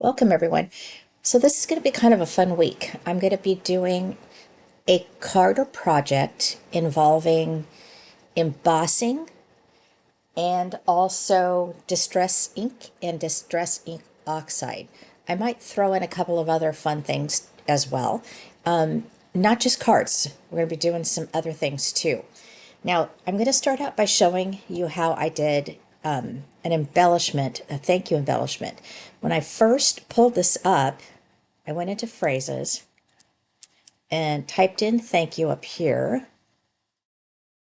Welcome, everyone. So this is going to be kind of a fun week. I'm going to be doing a card or project involving embossing and also distress ink and distress ink oxide. I might throw in a couple of other fun things as well. Not just cards. We're going to be doing some other things too. Now, I'm going to start out by showing you how I did an embellishment, a thank you embellishment. When I first pulled this up, I went into phrases and typed in thank you up here.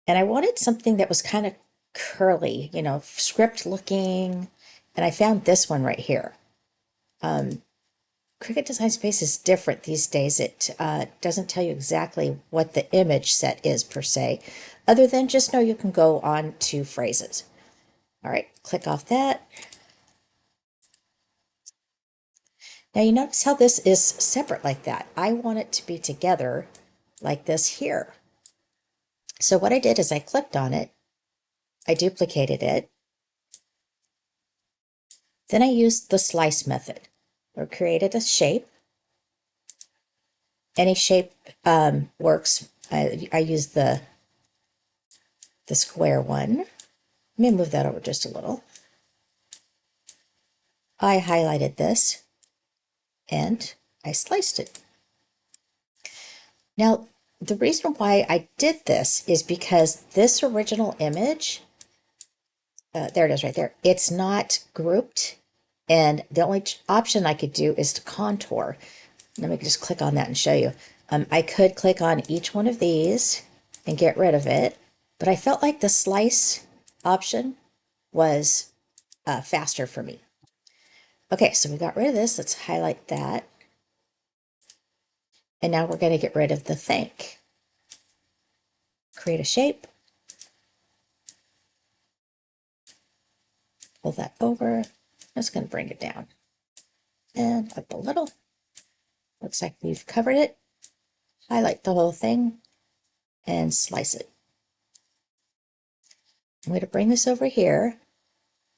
And I wanted something that was kind of curly, script looking. And I found this one right here. Cricut Design Space is different these days. It doesn't tell you exactly what the image set is per se, other than just know you can go on to phrases. All right, click off that. Now you notice how this is separate like that. I want it to be together like this here. So what I did is I clicked on it, I duplicated it, then I used the slice method, or created a shape. Any shape works. I used the square one. Let me move that over just a little. I highlighted this and I sliced it. Now, the reason why I did this is because this original image, there it is right there, it's not grouped, and the only option I could do is to contour. Let me just click on that and show you. I could click on each one of these and get rid of it, but I felt like the slice option was faster for me. Okay, so we got rid of this. Let's highlight that. And now we're going to get rid of the thank. Create a shape. Pull that over. I'm just going to bring it down and up a little. Looks like we've covered it. Highlight the whole thing and slice it. I'm going to bring this over here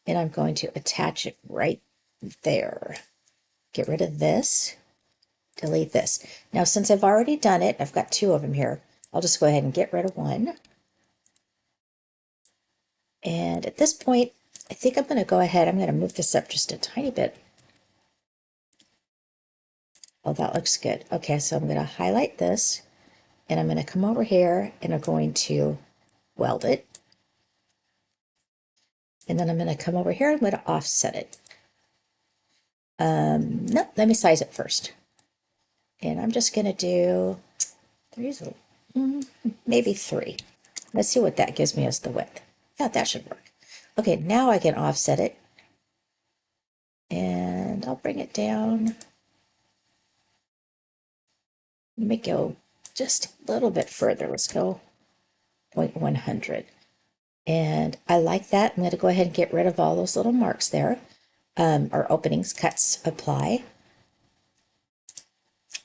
and I'm going to attach it right there. Get rid of this, delete this. Now, since I've already done it, I've got two of them here, I'll just go ahead and get rid of one. And at this point, I think I'm going to go ahead, I'm going to move this up just a tiny bit. Oh, that looks good. Okay, so I'm going to highlight this, and I'm going to come over here, and I'm going to weld it. And then I'm going to come over here, I'm going to offset it. No, let me size it first. And I'm just going to do maybe 3. Let's see what that gives me as the width. Yeah, that should work. Okay, now I can offset it. And I'll bring it down. Let me go just a little bit further. Let's go 0.100. And I like that. I'm going to go ahead and get rid of all those little marks there, or openings, cuts, apply.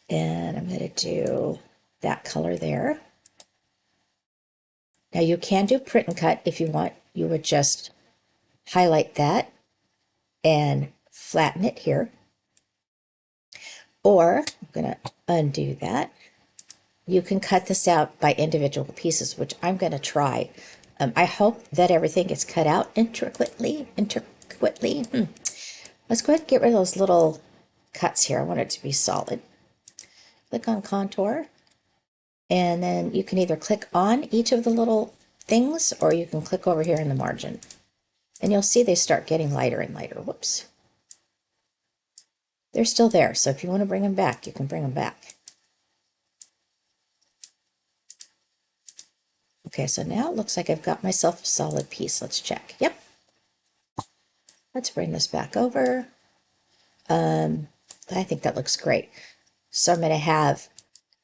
And I'm going to do that color there. Now you can do print and cut if you want. You would just highlight that and flatten it here. Or I'm going to undo that. You can cut this out by individual pieces, which I'm going to try. I hope that everything gets cut out intricately. Let's go ahead and get rid of those little cuts here. I want it to be solid. Click on contour. And then you can either click on each of the little things, or you can click over here in the margin. And you'll see they start getting lighter and lighter. Whoops. They're still there, so if you want to bring them back, you can bring them back. Okay, so now it looks like I've got myself a solid piece. Let's check. Yep. Let's bring this back over. I think that looks great. So I'm going to have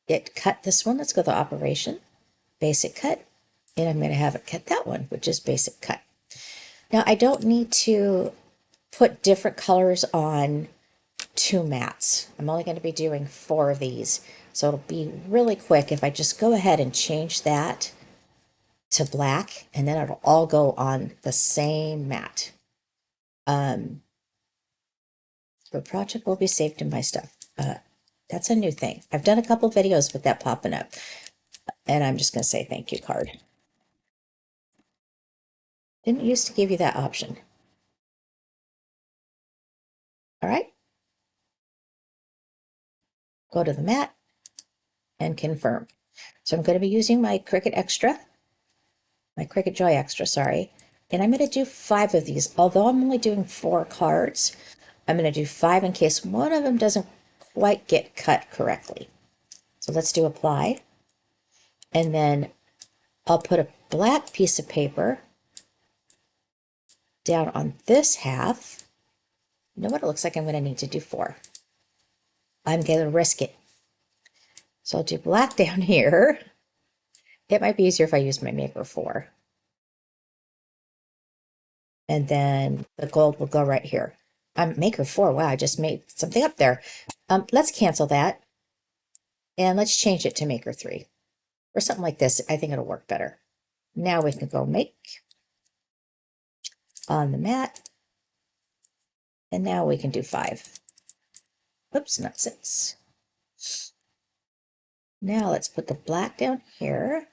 it cut this one. Let's go to operation, basic cut, and I'm going to have it cut that one, which is basic cut. Now I don't need to put different colors on 2 mats. I'm only going to be doing 4 of these, so it'll be really quick if I just go ahead and change that to black, and then it'll all go on the same mat. The project will be saved in my stuff. That's a new thing. I've done a couple videos with that popping up, and I'm just going to say thank you card. Didn't used to give you that option. All right. Go to the mat and confirm. So I'm going to be using my Cricut Joy Extra, sorry. And I'm going to do 5 of these. Although I'm only doing 4 cards, I'm going to do 5 in case one of them doesn't quite get cut correctly. So let's do apply. And then I'll put a black piece of paper down on this half. You know what? It looks like I'm going to need to do 4. I'm going to risk it. So I'll do black down here. It might be easier if I use my Maker 4. And then the gold will go right here. I'm Maker 4. Wow, I just made something up there. Let's cancel that. And let's change it to Maker 3. Or something like this. I think it'll work better. Now we can go make on the mat. And now we can do 5. Oops, not 6. Now let's put the black down here.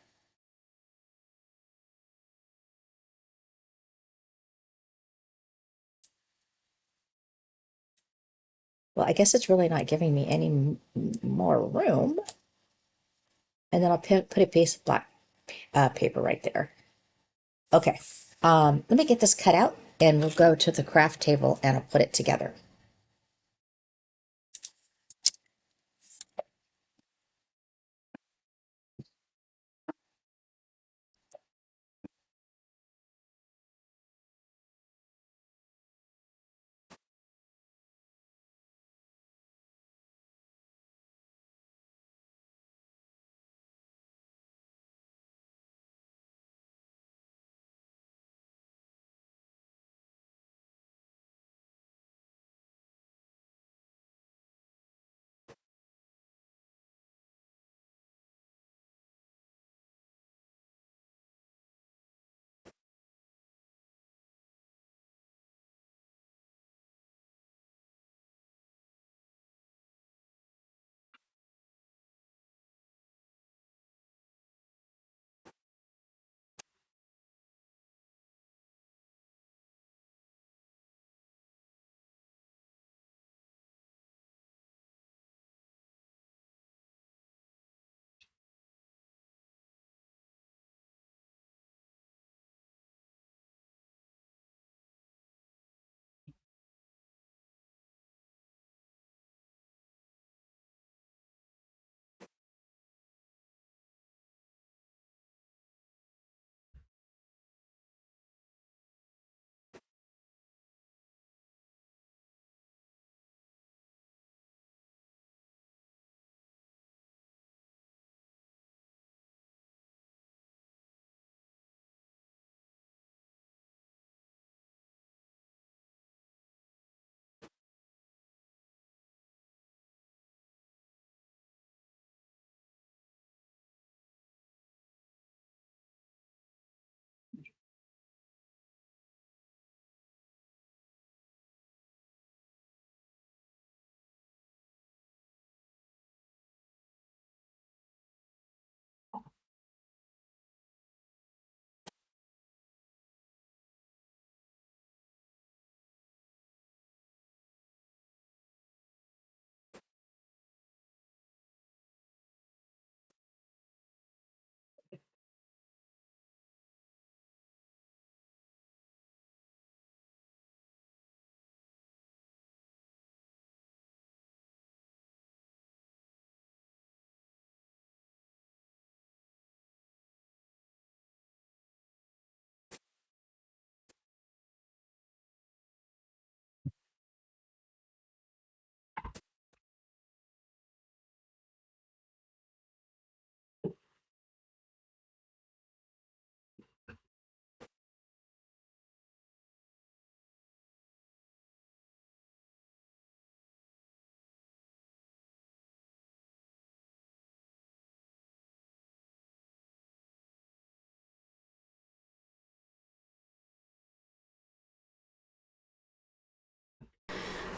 Well, I guess it's really not giving me any more room. And then I'll put a piece of black paper right there. Okay, let me get this cut out and we'll go to the craft table and I'll put it together.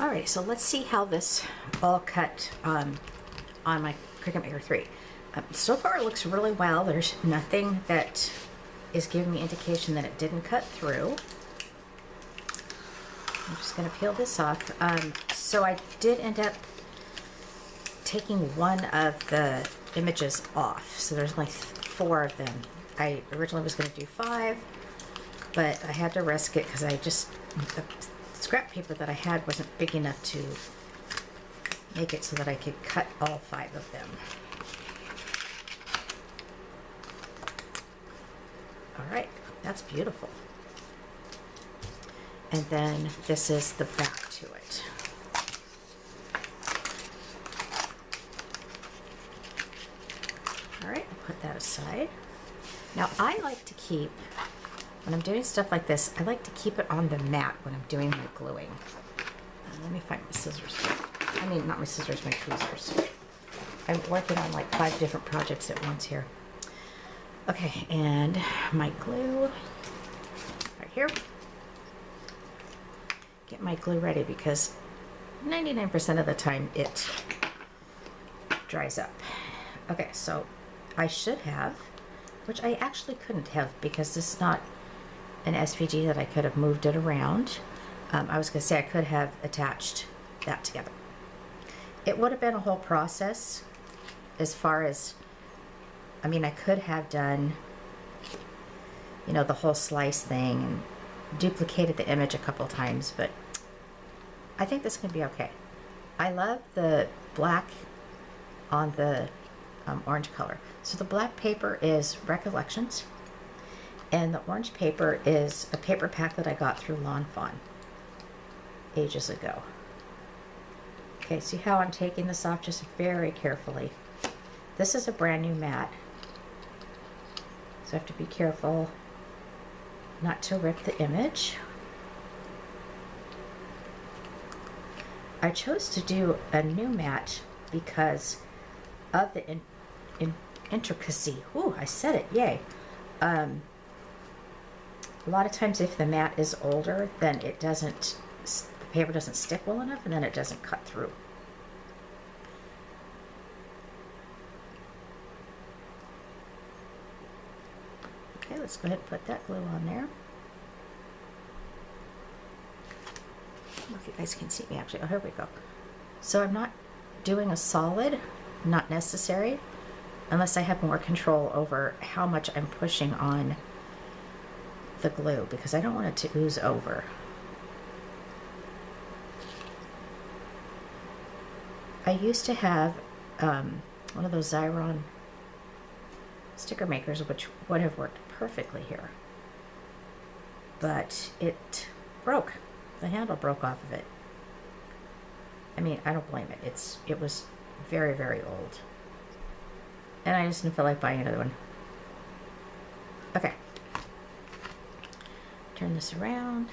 Alright, so let's see how this all cut on my Cricut Maker 3. So far it looks really well. There's nothing that is giving me indication that it didn't cut through. I'm just going to peel this off. So I did end up taking one of the images off. So there's like 4 of them. I originally was going to do 5, but I had to risk it because the scrap paper that I had wasn't big enough to make it so that I could cut all 5 of them. Alright, that's beautiful. And then this is the back to it. Alright, I'll put that aside. Now I like to keep, when I'm doing stuff like this, I like to keep it on the mat when I'm doing my gluing. Let me find my scissors. I mean, not my scissors, my tweezers. I'm working on like 5 different projects at once here. Okay, and my glue right here. Get my glue ready because 99% of the time it dries up. Okay, so I should have, which I actually couldn't have because this is not an SVG that I could have moved it around. I was going to say I could have attached that together. It would have been a whole process as far as, I mean, I could have done, you know, the whole slice thing and duplicated the image a couple times, but I think this can be okay. I love the black on the orange color. So the black paper is Recollections, and the orange paper is a paper pack that I got through Lawn Fawn ages ago. Okay, see how I'm taking this off just very carefully. This is a brand new mat, so I have to be careful not to rip the image. I chose to do a new mat because of the intricacy. Ooh, I said it, yay. A lot of times if the mat is older, then it doesn't, the paper doesn't stick well enough, and then it doesn't cut through. Okay, let's go ahead and put that glue on there. I don't know if you guys can see me actually. Oh, here we go. So I'm not doing a solid, not necessary, unless I have more control over how much I'm pushing on the glue, because I don't want it to ooze over. I used to have one of those Xyron sticker makers, which would have worked perfectly here, but it broke. The handle broke off of it. I mean, I don't blame it. It was very, very old, and I just didn't feel like buying another one. Okay, turn this around.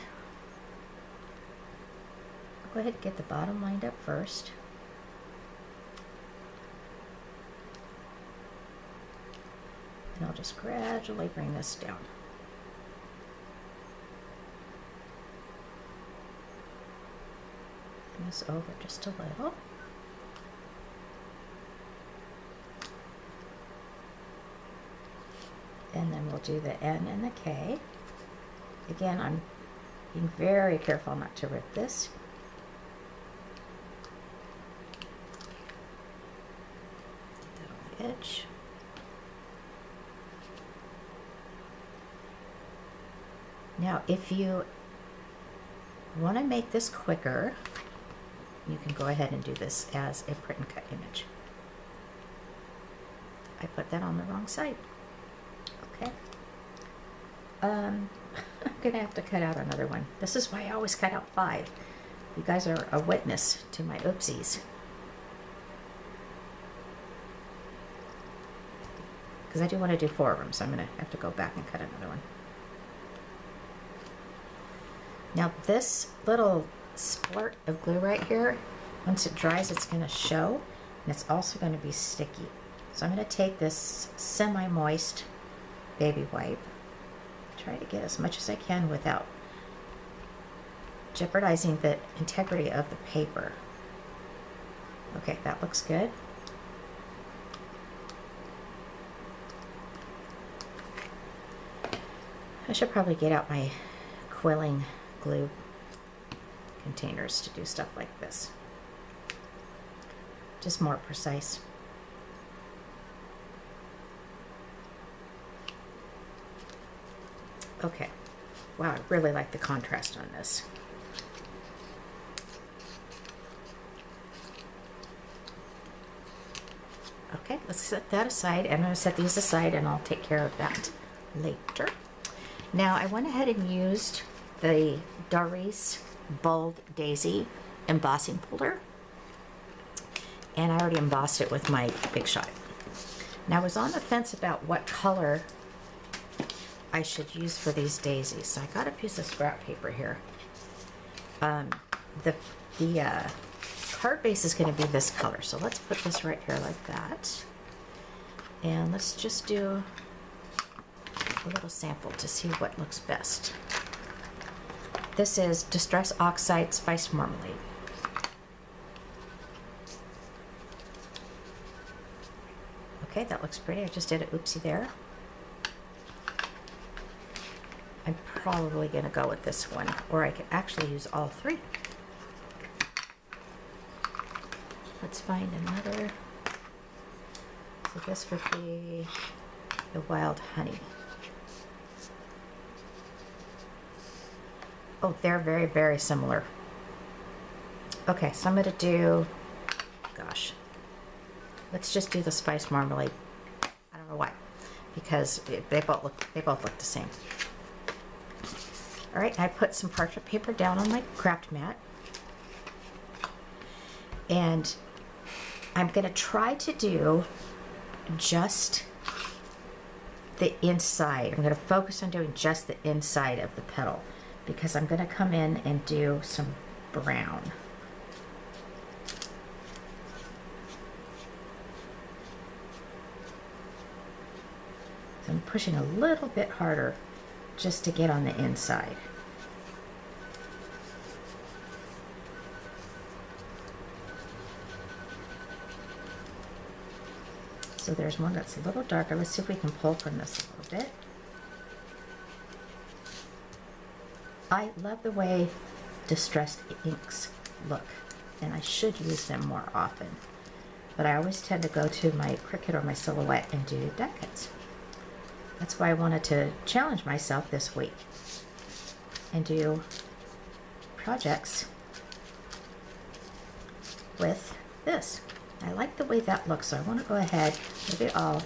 I'll go ahead and get the bottom lined up first. And I'll just gradually bring this down. Bring this over just a little. And then we'll do the N and the K. Again, I'm being very careful not to rip this. Get that on the edge. Now, if you want to make this quicker, you can go ahead and do this as a print and cut image. I put that on the wrong side. Okay. I'm going to have to cut out another one. This is why I always cut out 5. You guys are a witness to my oopsies. Because I do want to do 4 of them, so I'm going to have to go back and cut another one. Now this little splurt of glue right here, once it dries, it's going to show, and it's also going to be sticky. So I'm going to take this semi-moist baby wipe, try to get as much as I can without jeopardizing the integrity of the paper. Okay, that looks good. I should probably get out my quilling glue containers to do stuff like this. Just more precise. Okay. Wow, I really like the contrast on this. Okay, let's set that aside. I'm going to set these aside and I'll take care of that later. Now I went ahead and used the Darice Bold Daisy embossing puller, and I already embossed it with my Big Shot. Now I was on the fence about what color I should use for these daisies, so I got a piece of scrap paper here. The card base is going to be this color, so let's put this right here like that, and let's just do a little sample to see what looks best. This is Distress Oxide Spice Marmalade. Okay, that looks pretty. I just did an oopsie there. I'm probably going to go with this one, or I could actually use all three. Let's find another. So this would be the Wild Honey. Oh, they're very, very similar. Okay, so I'm going to do, gosh, let's just do the Spice Marmalade. I don't know why, because they both look the same. All right, I put some parchment paper down on my craft mat, and I'm going to try to do just the inside. I'm going to focus on doing just the inside of the petal, because I'm going to come in and do some brown. So I'm pushing a little bit harder just to get on the inside. So there's one that's a little darker. Let's see if we can pull from this a little bit. I love the way distressed inks look, and I should use them more often, but I always tend to go to my Cricut or my Silhouette and do die cuts. That's why I wanted to challenge myself this week and do projects with this. I like the way that looks, so I want to go ahead, maybe I'll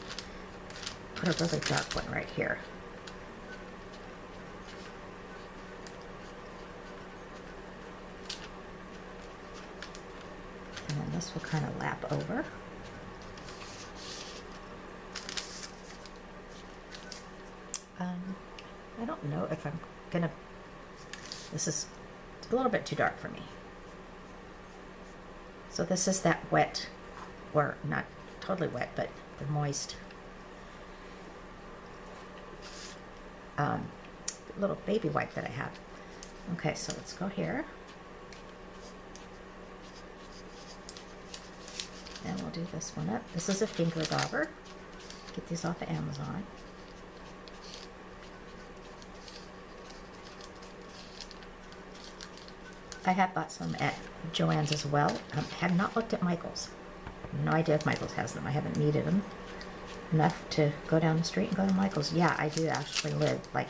put a really dark one right here. And then this will kind of lap over. I don't know if I'm gonna, this is a little bit too dark for me. So this is that wet, or not totally wet, but the moist little baby wipe that I have. Okay, so let's go here. And we'll do this one up. This is a finger dauber. Get these off of Amazon. I have bought some at Joann's as well. Have not looked at Michael's. No idea if Michael's has them. I haven't needed them enough to go down the street and go to Michael's. Yeah, I do actually live like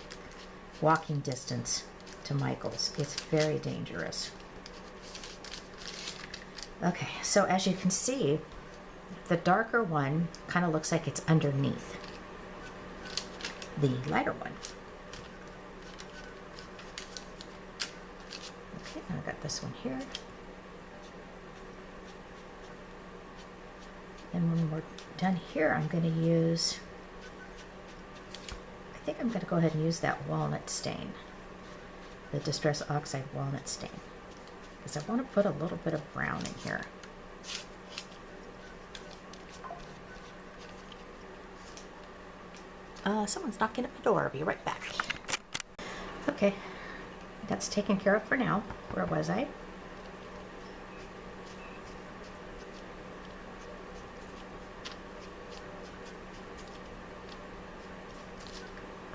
walking distance to Michael's. It's very dangerous. Okay, so as you can see, the darker one kind of looks like it's underneath the lighter one. Okay, I got this one here. And when we're done here, I'm going to use, I think I'm going to go ahead and use that walnut stain, the Distress Oxide walnut stain, because I want to put a little bit of brown in here. Someone's knocking at my door. I'll be right back. Okay, That's taken care of for now. Where was I?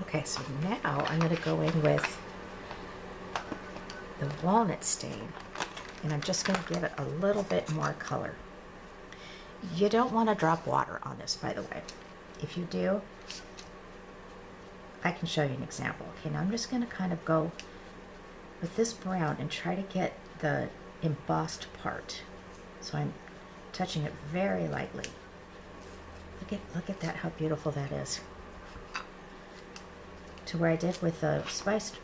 Okay, so now I'm going to go in with the walnut stain, and I'm just going to give it a little bit more color. You don't want to drop water on this, by the way. If you do, I can show you an example. Okay, now I'm just going to kind of go with this brown and try to get the embossed part. So I'm touching it very lightly. Look at that, how beautiful that is. To where I did with the spiced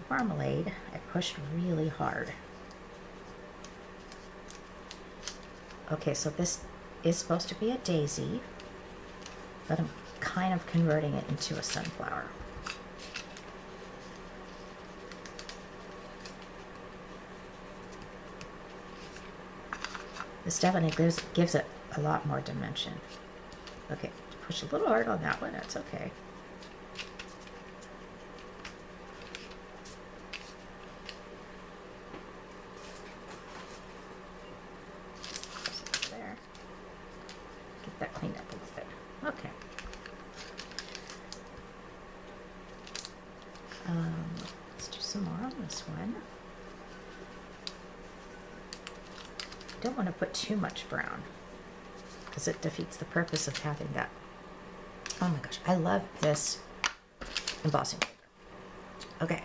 marmalade, I pushed really hard. Okay, so this is supposed to be a daisy, but I'm kind of converting it into a sunflower. This definitely gives it a lot more dimension. Okay, push a little hard on that one, that's okay. There. Get that cleaned up a little bit. Okay. Let's do some more on this one. Don't want to put too much brown because it defeats the purpose of having that. Oh my gosh, I love this embossing paper. Okay,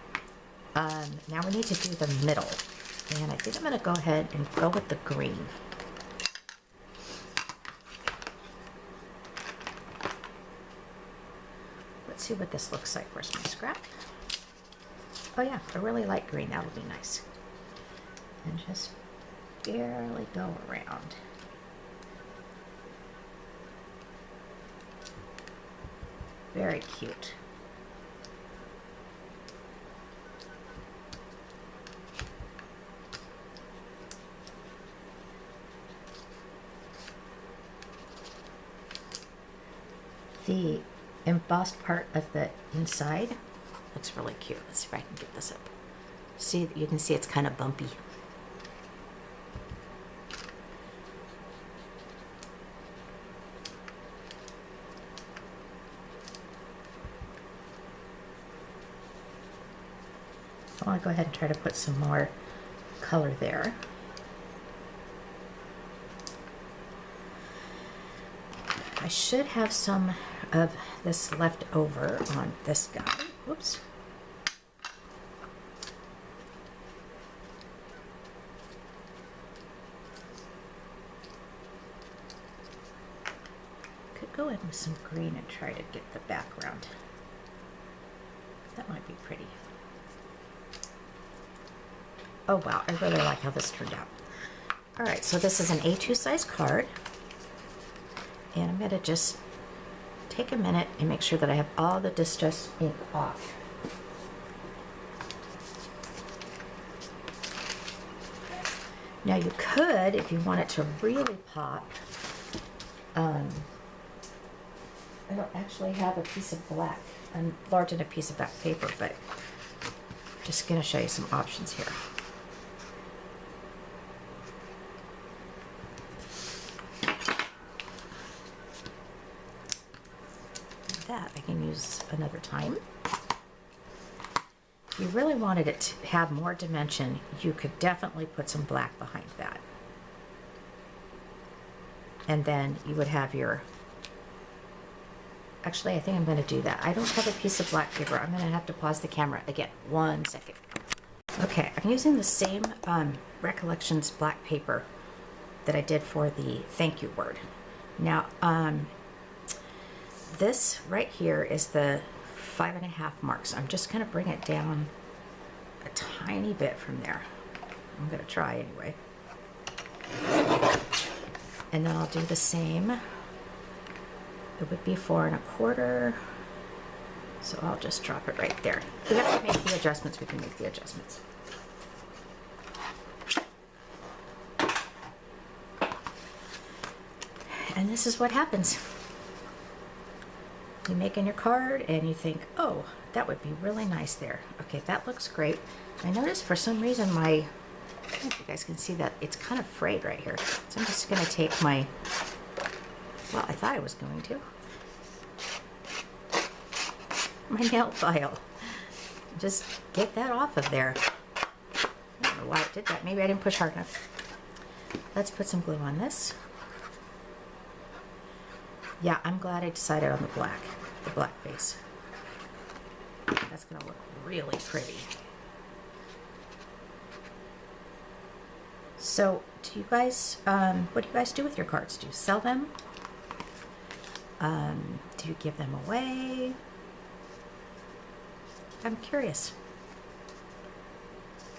now we need to do the middle, and I think I'm going to go ahead and go with the green. Let's see what this looks like. Where's my scrap? Oh yeah, a really light green, that would be nice. And just barely go around. Very cute. The embossed part of the inside looks really cute. Let's see if I can get this up. See, you can see it's kind of bumpy. I want to go ahead and try to put some more color there. I should have some of this left over on this guy. Whoops. Could go in with some green and try to get the background. That might be pretty. Oh wow, I really like how this turned out. All right, so this is an A2 size card. And I'm gonna just take a minute and make sure that I have all the distress ink off. Now you could, if you want it to really pop, I don't actually have a piece of black. I'm large in a piece of black paper, but I'm just gonna show you some options here. That I can use another time. If you really wanted it to have more dimension, you could definitely put some black behind that. And then you would have your, actually I think I'm going to do that. I don't have a piece of black paper. I'm going to have to pause the camera again. 1 second. Okay, I'm using the same Recollections black paper that I did for the thank you word. Now, this right here is the 5.5 mark, so I'm just going to bring it down a tiny bit from there. I'm going to try anyway. And then I'll do the same. It would be 4.25. So I'll just drop it right there. If we have to make the adjustments, we can make the adjustments. And this is what happens. You making your card and you think, oh, that would be really nice there. Okay, that looks great. I noticed for some reason I don't know if you guys can see that it's kind of frayed right here. So I'm just gonna take my, well, I thought I was going to, my nail file. Just get that off of there. I don't know why it did that. Maybe I didn't push hard enough. Let's put some glue on this. Yeah, I'm glad I decided on the black base. That's gonna look really pretty. So, do you guys, what do you guys do with your cards? Do you sell them? Do you give them away? I'm curious.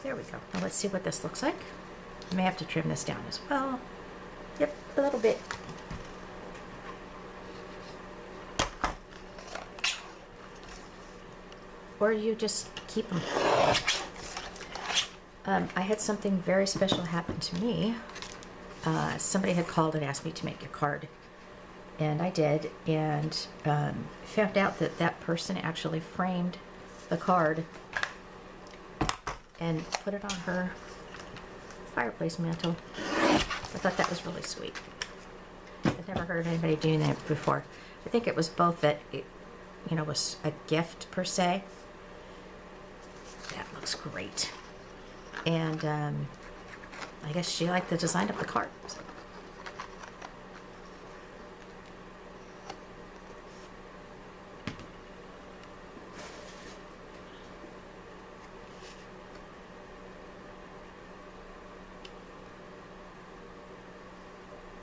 There we go. Now let's see what this looks like. I may have to trim this down as well. Yep, a little bit. Or you just keep them. I had something very special happen to me. Somebody had called and asked me to make a card. And I did, and found out that that person actually framed the card and put it on her fireplace mantle. I thought that was really sweet. I've never heard of anybody doing that before. I think it was both that it, you know, was a gift per se. That looks great. And I guess she liked the design of the card. So.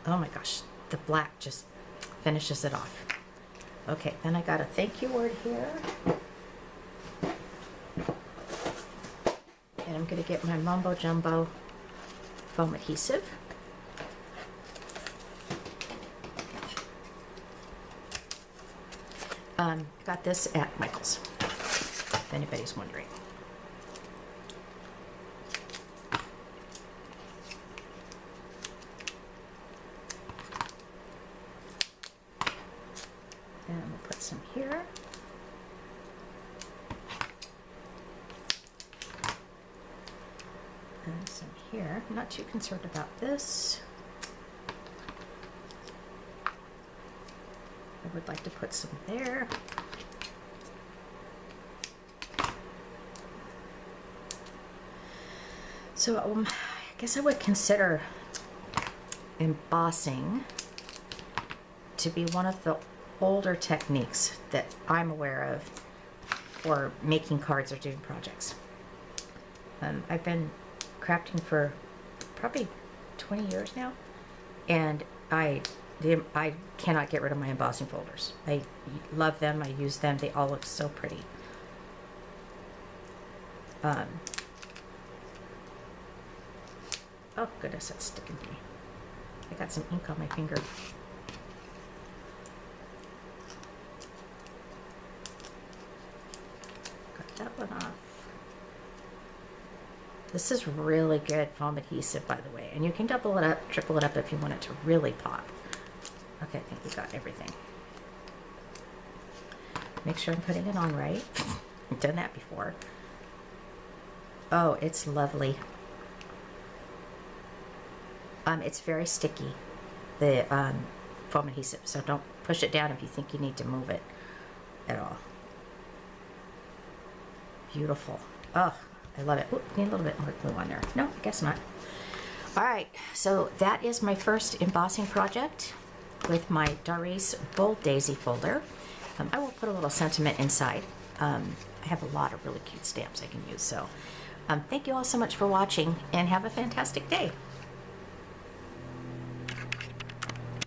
Oh my gosh, the black just finishes it off. Okay, then I got a thank you word here. And I'm gonna get my Mumbo Jumbo foam adhesive. Got this at Michael's, if anybody's wondering. And we'll put some here. And some here. I'm not too concerned about this. I would like to put some there. So I guess I would consider embossing to be one of the older techniques that I'm aware of for making cards or doing projects. I've been crafting for probably 20 years now, and I cannot get rid of my embossing folders. I love them, I use them, they all look so pretty. Oh goodness, that's sticking to me. I got some ink on my finger. Got that one off. This is really good foam adhesive, by the way, and you can double it up, triple it up if you want it to really pop. Okay, I think we got everything. Make sure I'm putting it on right. I've done that before. Oh, it's lovely. It's very sticky, the foam adhesive, so don't push it down if you think you need to move it at all. Beautiful. Oh, I love it. Ooh, need a little bit more glue on there. No, I guess not. All right, so that is my first embossing project with my Darice Bold Daisy folder. I will put a little sentiment inside. I have a lot of really cute stamps I can use, so thank you all so much for watching, and have a fantastic day.